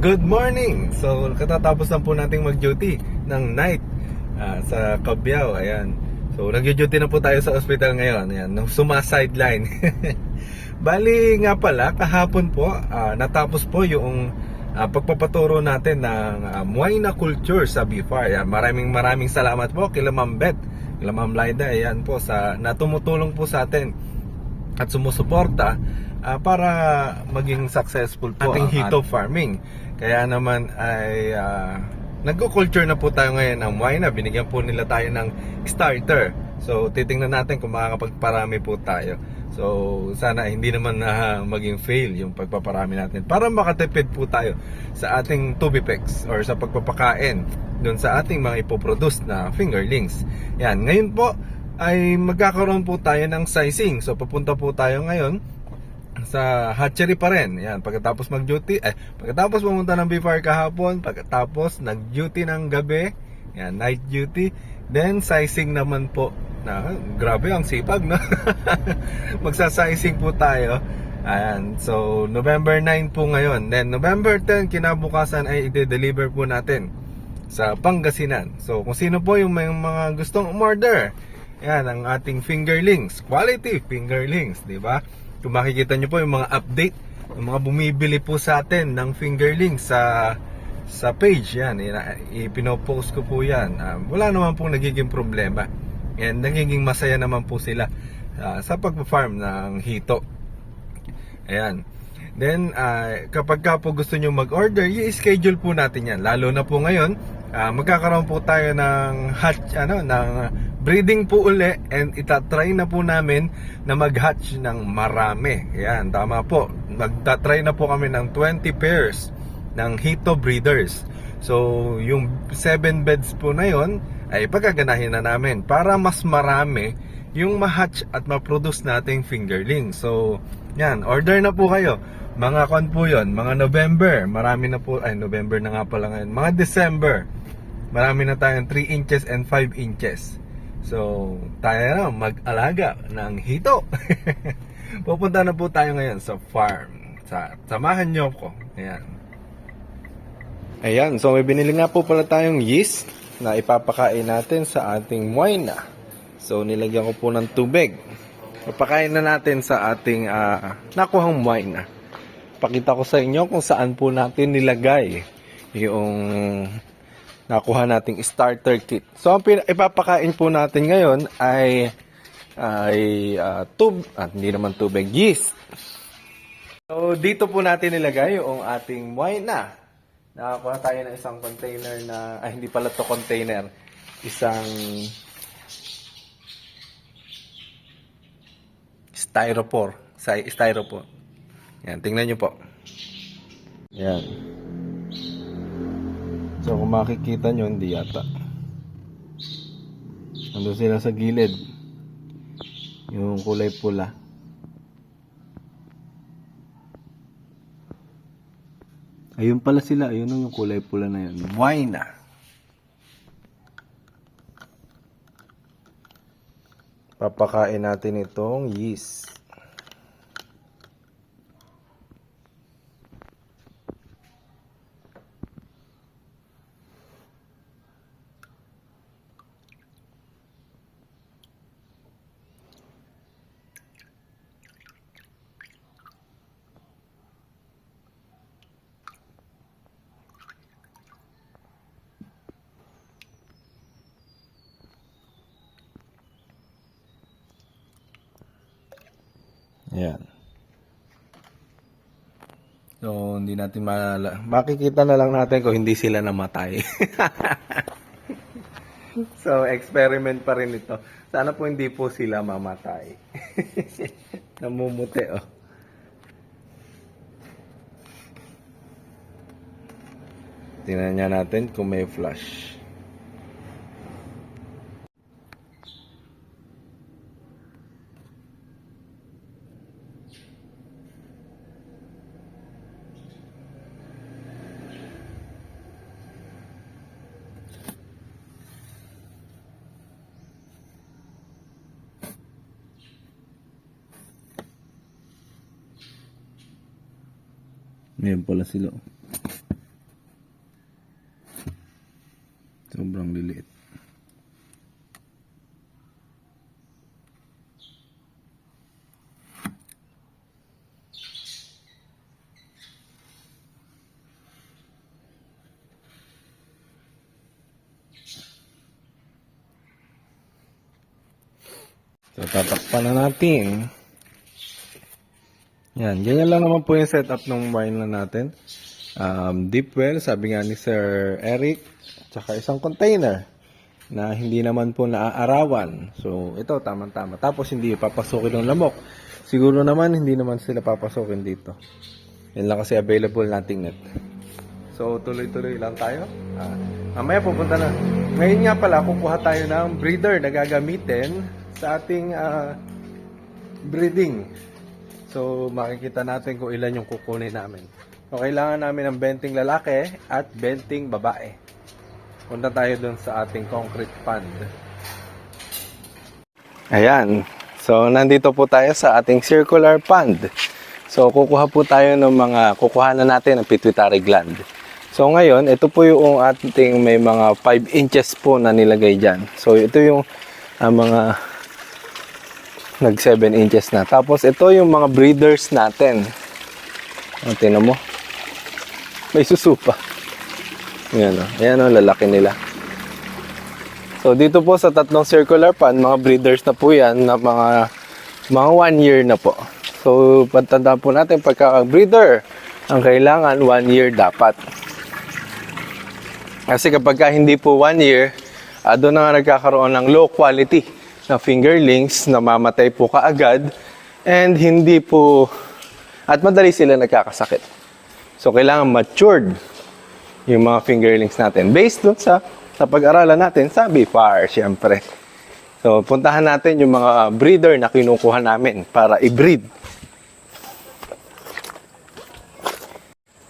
Good morning! So, katatapos lang po nating mag-duty ng night sa Cabiao. Ayan. So, nag-duty na po tayo sa ospital ngayon. Ayan, nung suma-sideline. Bali nga pala, kahapon po, natapos po yung pagpapaturo natin ng Muay na culture sa BFAR. Ayan, maraming salamat po kila Ma'am Beth, kila Ma'am Laida. Ayan po, na tumutulong po sa atin at sumusuporta para maging successful po ating hito farming. Kaya naman ay nagko-culture na po tayo ngayon ng Muay na. Binigyan po nila tayo ng starter. So titingnan natin kung makakapagparami po tayo. So sana hindi naman maging fail yung pagpaparami natin para makatipid po tayo sa ating tubipex or sa pagpapakain doon sa ating mga ipoproduce na fingerlings. Yan, ngayon po ay magkakaroon po tayo ng sizing. So papunta po tayo ngayon sa hatchery pa rin. Yan, pagkatapos mag-duty, pagkatapos pumunta ng BFAR kahapon, pagkatapos nag-duty ng gabi, yan, night duty, then sizing naman po. Grabe ang sipag, no? Magsa-sizing po tayo. Ayan, so November 9 po ngayon. Then November 10 kinabukasan ay i-deliver po natin sa Pangasinan. So kung sino po yung may mga gustong umorder, yan ang ating fingerlings, quality fingerlings, di ba? Kung makikita nyo po yung mga update, yung mga bumibili po sa atin ng fingerlings sa page, yan, ipinopost ko po yan. Wala naman pong nagiging problema. And nagiging masaya naman po sila sa pagpa-farm ng hito. Ayan. Then, kapag ka po gusto nyo mag-order, i-schedule po natin yan. Lalo na po ngayon, magkakaroon po tayo ng ng breeding po uli, and itatry na po namin na mag-hatch ng marami. Yan, tama po. Magtatry na po kami ng 20 pairs ng hito breeders. So, yung 7 beds po na yon ay pagkaganahin na namin para mas marami yung ma-hatch at ma-produce nating fingerling. So, yan, order na po kayo. Mga kon po yun, mga November, marami na po, November na nga pala ngayon, mga December, marami na tayong 3 inches and 5 inches. So, tayo na mag-alaga ng hito. Pupunta na po tayo ngayon sa farm. Samahan nyo ko. Ayan. Ayan, so may binili nga po pala tayong yeast na ipapakain natin sa ating Muay na. So, nilagyan ko po ng tubig. Papakain na natin sa ating nakuhang Muay na. Pakita ko sa inyo kung saan po natin nilagay yung nakuha nating starter kit. So, ang ipapakain po natin ngayon ay hindi naman tubig, yeast. So, dito po natin nilagay yung ating Muay na. Nakakuha tayo ng isang container na, hindi pala to container, isang styrofoam. Yan, tingnan nyo po. Yan. So kung makikita nyo, hindi yata. Nandun sila sa gilid. Yung kulay pula. Ayun pala sila. Ayun yung kulay pula na yun. Muay na. Papakain natin itong yeast. Ayan. So, hindi natin makikita na lang natin kung hindi sila namatay. So, experiment pa rin ito. Sana po hindi po sila mamatay. Namumuti, oh. Tingnan niya natin kung may flash. Ngayon pala sila. So, tatakpan na natin. Yan, ganyan lang naman po yung setup ng wine na natin. Deep well, sabi nga ni Sir Eric, tsaka isang container na hindi naman po naaarawan. So, ito, tama-tama. Tapos, hindi papasukin ng lamok. Siguro naman, hindi naman sila papasukin dito. Yan lang kasi available nating net. So, tuloy-tuloy lang tayo. Mamaya pupunta na. Ngayon nga pala, kukuha tayo ng breeder na gagamitin sa ating breeding. So, makikita natin kung ilan yung kukunin namin. So, kailangan namin ng 20 lalaki at 20 babae. Punta tayo dun sa ating concrete pond. Ayan. So, nandito po tayo sa ating circular pond. So, kukuha po tayo ng kukuha na natin ng pituitary gland. So, ngayon, ito po yung ating may mga 5 inches po na nilagay dyan. So, ito yung mga nag 7 inches na. Tapos, ito yung mga breeders natin. Tingnan mo. May susupa. Ayan o. Ayan o, lalaki nila. So, dito po sa tatlong circular pond, mga breeders na po yan na mga 1 year na po. So, patandaan po natin, pagka-breeder, ang kailangan 1 year dapat. Kasi kapag hindi po 1 year, doon na nga nagkakaroon ng low quality na fingerlings na mamatay po kaagad and hindi po at madali sila nagkakasakit. So, kailangan matured yung mga fingerlings natin. Based doon sa pag-aralan natin sa BFAR, syempre. So, puntahan natin yung mga breeder na kinukuha namin para i-breed.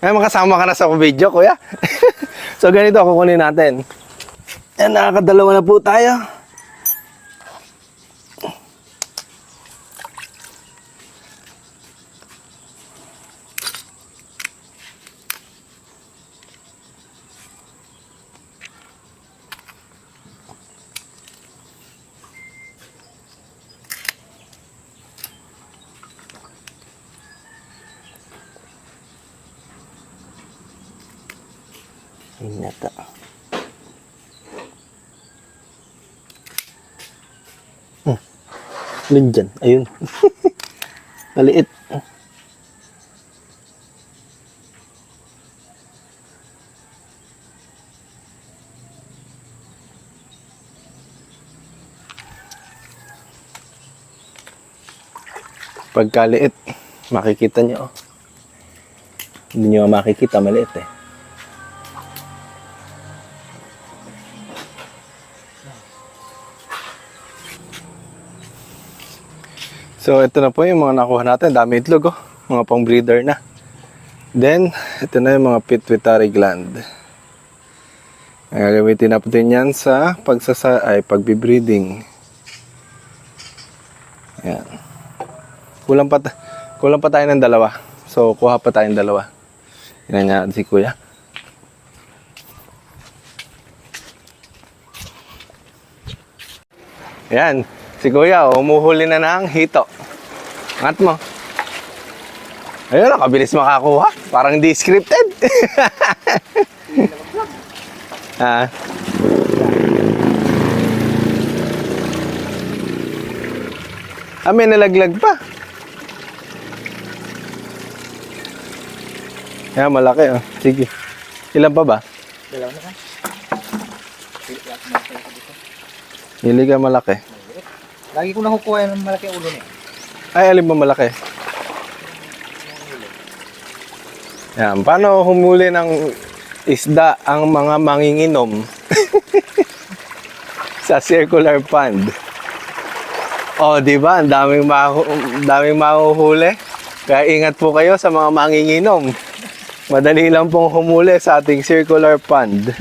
Ay, makasama ka na sa video, kuya. So, ganito kukunin natin. Yan, nakakadalawa na po tayo. Inata. Alin dyan? Ayun. Maliit. Pagkaliit, makikita nyo. Hindi nyo makikita, maliit eh. So, ito na po yung mga nakuha natin. Dami itlog, oh. Mga pang breeder na. Then, ito na yung mga pituitary gland. Gagamitin natin yan sa pagbibreeding. Ayan. Kulang pa tayo ng dalawa. So, kuha pa tayong dalawa. Yan nga si kuya. Ayan. Si kuya, umuhuli na ng hito. Angat mo. Ayun, nakabilis makakuha. Parang di scripted. Ha? May nalaglag pa. Ayan, malaki oh. Sige. Ilan pa ba? Dalawa na ka. Hili ka malaki. Lagi ko nakukuha ng malaki ulo niya. Ay, alin ba malaki? Yan, paano humuli ng isda ang mga manginginom sa circular pond? Oh, di ba? Ang daming mahuhuli. Kaya ingat po kayo sa mga manginginom. Madali lang pong humuli sa ating circular pond.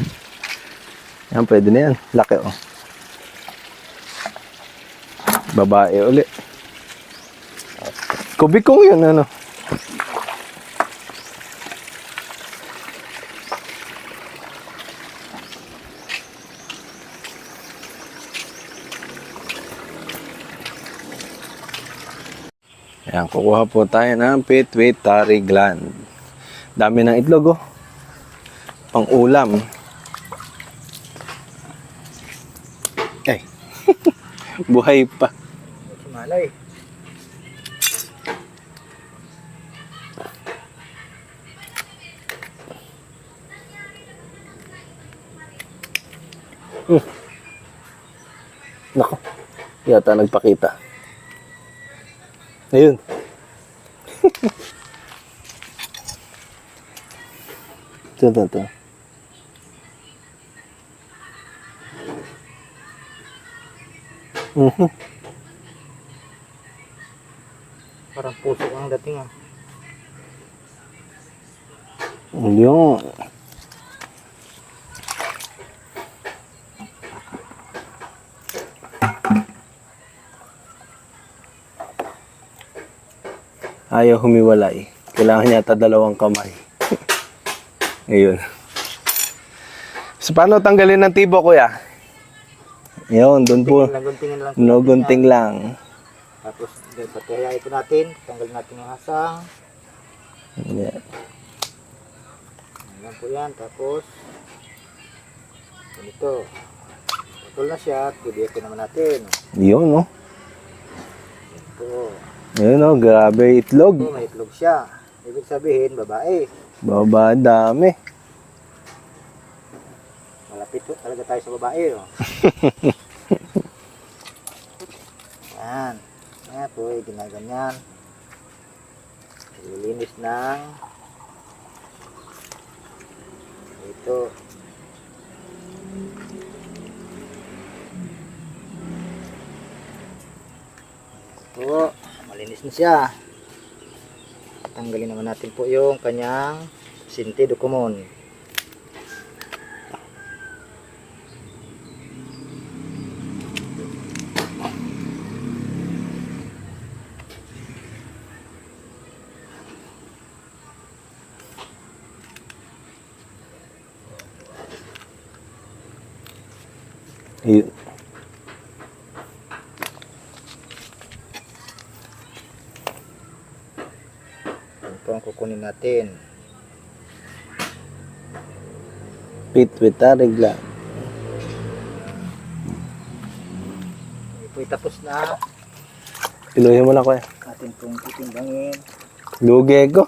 Yan, pwede na yan. Laki oh. Babae uli. Kubikong yun, ano? Ayan, kukuha po tayo ng pituitary gland. Dami ng itlog, oh. Pang ulam. Ay. Buhay pa. Malay. Nako. Yata nagpakita. Ayun. Ito. Parang puso ang dating ah. Yun. Ayaw humiwalay. Kailangan yata dalawang kamay. Ayun. So, paano tanggalin ng tibo, kuya? Yun, doon po. Guntingin lang. Gunting lang. Tapos, pagkaya ito natin, tanggalin natin yung hasang. Yeah. Ayan po yan. Tapos, ganito. Putol na siya. Bibiyakin naman natin. Yun, no? Ito. Yun, no? Grabe itlog. Ito, may itlog siya. Ibig sabihin, babae. Baba, dami. Malapit po talaga tayo sa babae. Oh. Yan. Yan po, ginaganyan. Nililinis ng ito. Ito, malinis na siya. Tanggalin naman natin po yung kanyang sentido común. Yun. Ito ang kukunin natin. Pitwita, regla. Ito tapos na. Piluhin mo na, kuya. Atin pong titimbangin. Lugi ko.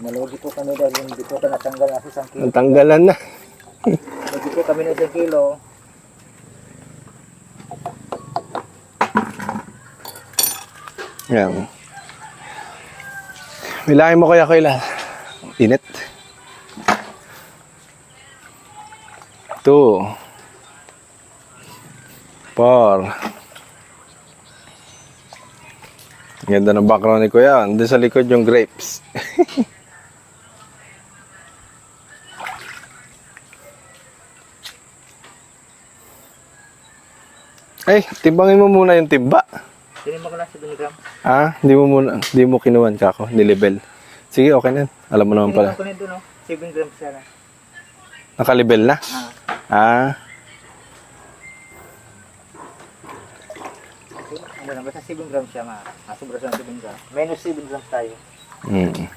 Nalugi po kami dahil hindi po ito natanggal na sa 1 kilo. Natanggalan na. Nalugi po kami na 1 kilo. Yan. Bilangin mo, kuya, ilan? Init. 2 4. Ganda ng background ni kuya. Doon sa likod yung grapes. Ay, timbangin mo muna yung timba. Sinin mo ko lang 7 gram. Ah, hindi mo kinuwan ka ako, nilibel. Sige, okay na. Alam mo naman pala. Sinin mo ko nito, no? 7 grams siya na. Nakalibel na? Ah. Ano lang, basta 7 grams siya ma. Sobra sa 7 grams. Minus 7 grams tayo. Mm.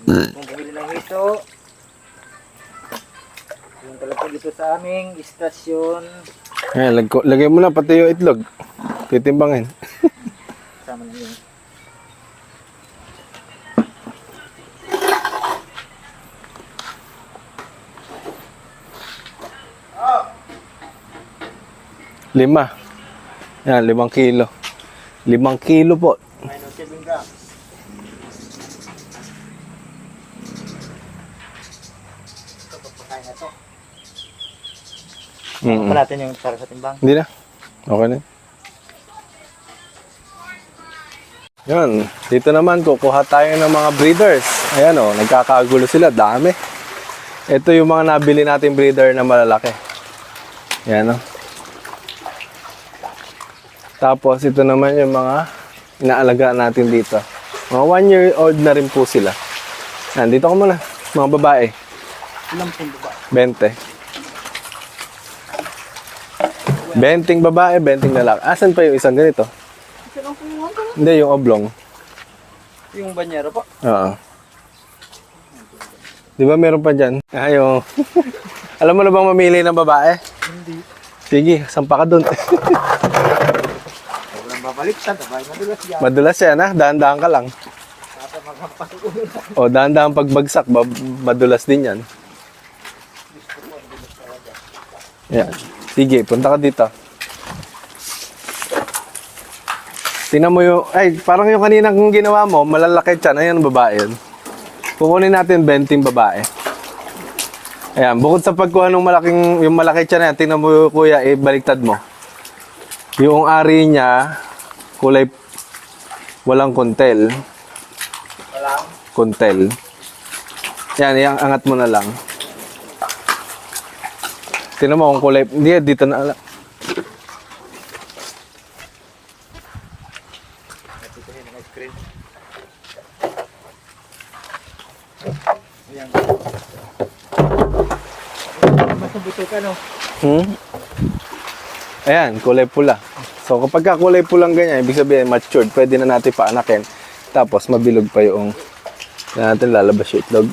Kung bumili ng hito, yung talaga dito sa aming istasyon. Ayan, lagay mo na pati yung itlog. Titimbangin. Sama na yun. Lima. Yan, 5 kilo. 5 kilo po. Minus 7 grams. Ito, pagpakain na ito. Mm. Pa natin yung para sa timbang. Hindi na. Okay na. Yan. Dito naman, kukuha tayo ng mga breeders. Ayan o, nagkakagulo sila. Dami. Ito yung mga nabili natin breeder na malalaki. Yan o. Tapos, ito naman yung mga inaalagaan natin dito. Mga 1-year-old na rin po sila. Yan, dito ko muna. Mga babae. Ilang pong ba? 20. 20 babae, 20 lalaki. Asan pa yung isang ganito? Hindi, yung oblong. Yung banyero po. Oo. Di ba meron pa dyan? Ayo. Alam mo na bang mamili ng babae? Hindi. Sige, sampa ka dun. Walang babaliktad. Abay, madulas yan. Madulas yan ha, dahan-dahan ka lang. Nasa maghampas ulo. O, dahan-dahan pagbagsak, madulas din yan. Yan. Sige, punta ka dito. Tingnan mo yung, ay, parang yung kanina kung ginawa mo, malalaki tiyan. Ayan, babae yun. Kukunin natin 20 babae. Ayan, bukod sa pagkuha ng yung malaki tiyan na yan, tingnan mo kuya, baliktad mo. Yung ari niya, kulay, walang kuntel. Walang. Kuntel. Yan, yung angat mo na lang. Tingnan mo kung kulay, hindi, dito na. Ayan. Mas nabuto ka, no? Ayan, kulay pula. So, kapag kulay pulang ganyan, ibig sabihin, matured, pwede na natin paanakin. Tapos, mabilog pa yung, na natin lalabas yung itlog.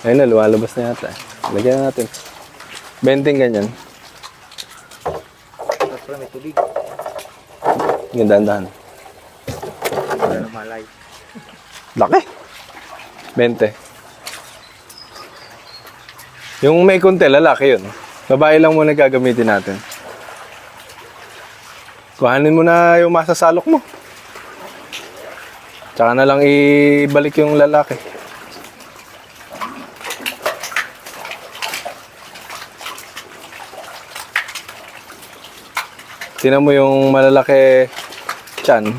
Ayun na, lumalabas na yata. Lagyan na natin. 20 ganyan. Tapos pala may tubig. Gandahan-dahan. Wala na malay. Laki. 20. Yung may kunti, lalaki yun. Babae lang muna gagamitin natin. Kuhanin mo na yung masasalok mo. Tsaka na lang ibalik yung lalaki. Tingnan mo yung malalaki tiyan.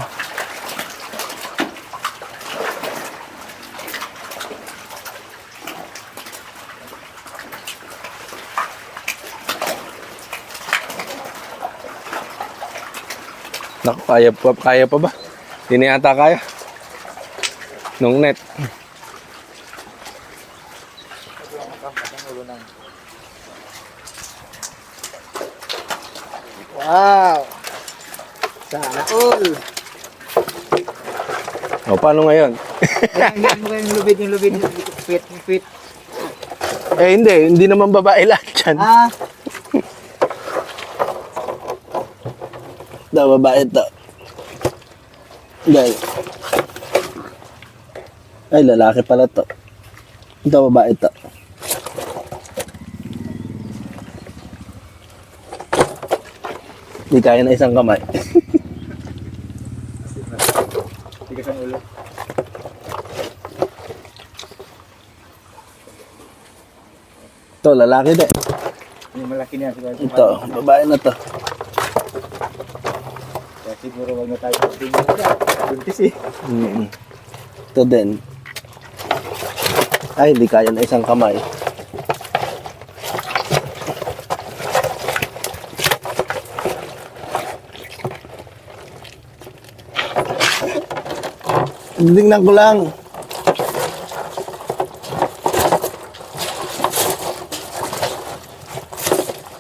Naku, kaya pa ba? Hindi na yata kaya. Nung net. Wow! Sana all! O, paano ngayon? Ayan mo kayong lubid, yung fit. Eh, hindi naman babae lahat yan. Ah! Da, babae to. Dahil. Ay, lalaki pala to. Ito, babae to. Hindi kaya na isang kamay. Tigas ang ulo. Ito, lalaki din. Yung malaki niya. Siguro, Ito, babae na to. Kaya siguro wag na tayo tingin niya. Buntis eh. Ito din. Ay, hindi kaya na isang kamay. Tingnan ko lang.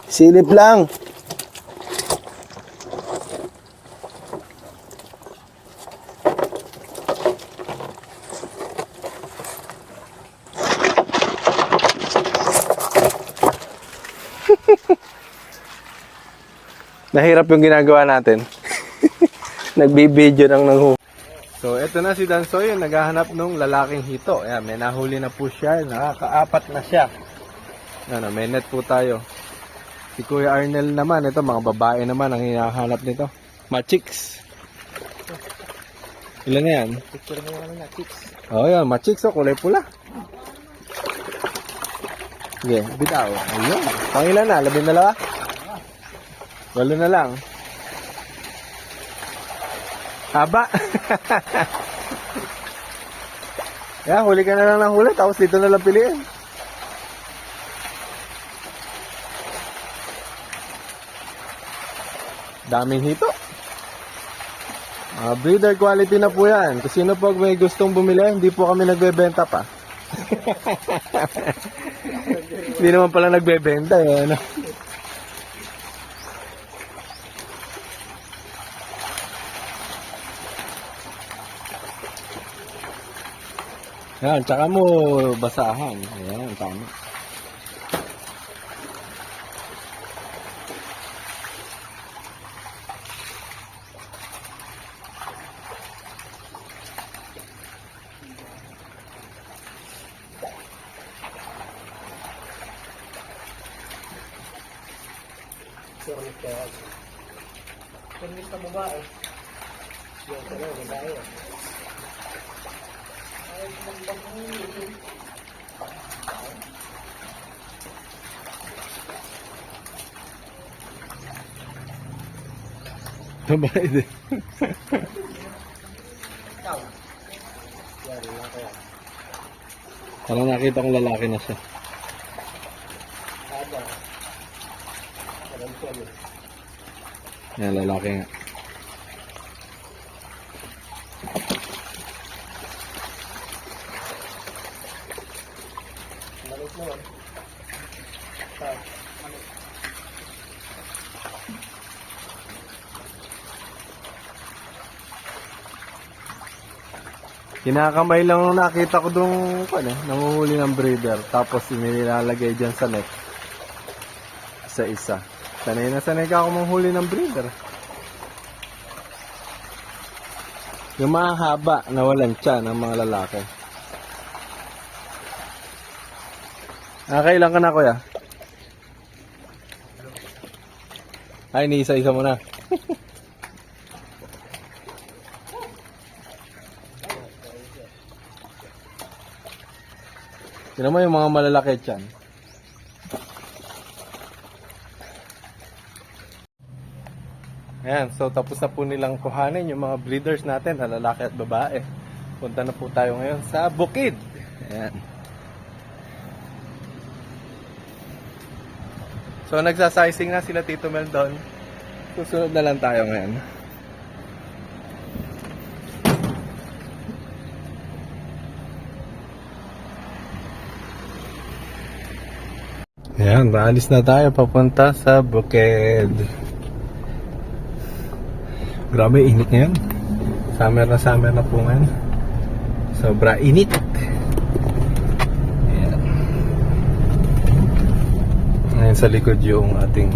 Silip lang. Nahirap yung ginagawa natin. Nagbibideo ng nanghuli. So, eto na si Dansoy, naghahanap ng lalaking hito. Ayan, may nahuli na po siya. Nakakaapat na siya. Ano, may net po tayo. Si Kuya Arnel naman, ito mga babae naman ang hinahanap nito. Machiks. Ilan na yan? Picture mo naman na, chicks. Oh, yan, machiks o, kulay pula. Sige, bitaw. Ayun. Pangilan na, 12? 8 na lang. Haba. Yeah, huli ka na lang ng huli, tapos dito na lang piliin. Daming hito. Breeder quality na po yan. Kasi sino pag may gustong bumili, hindi po kami nagbebenta pa. Hindi naman pala nagbebenta eh. Ano? Yan, tsaka mo basahan. Ayan, tama. Permis na babae. Yung sa babae. Babae din. Ikaw. Yan, lalaki yan. Parang nakita kong lalaki na siya. Ada. Alam ko yun. Yan, lalaki nga. Malit naman. Malit. Kinakamay lang nung nakita ko dong nanguhuli ng breeder. Tapos inilalagay dyan sa net. Sa isa. Sanay na sanay ka ako manghuli ng breeder. Yung mahaba na walang tiyan ng mga lalaki. Kailan ka na, kuya? Ay, niisa-isa mo na. Tignan mo yung mga malalaki tiyan. Ayan, so tapos na po nilang kuhanin yung mga breeders natin, na lalaki at babae. Punta na po tayo ngayon sa bukid. Ayan. So nagsasizing na sila Tito Mel doon. Susunod na lang tayo ngayon. Ayan, maalis na tayo papunta sa bukid. Grabe, init ngayon. Summer na po ngayon. Sobra init. Ayan. Ayan sa likod yung ating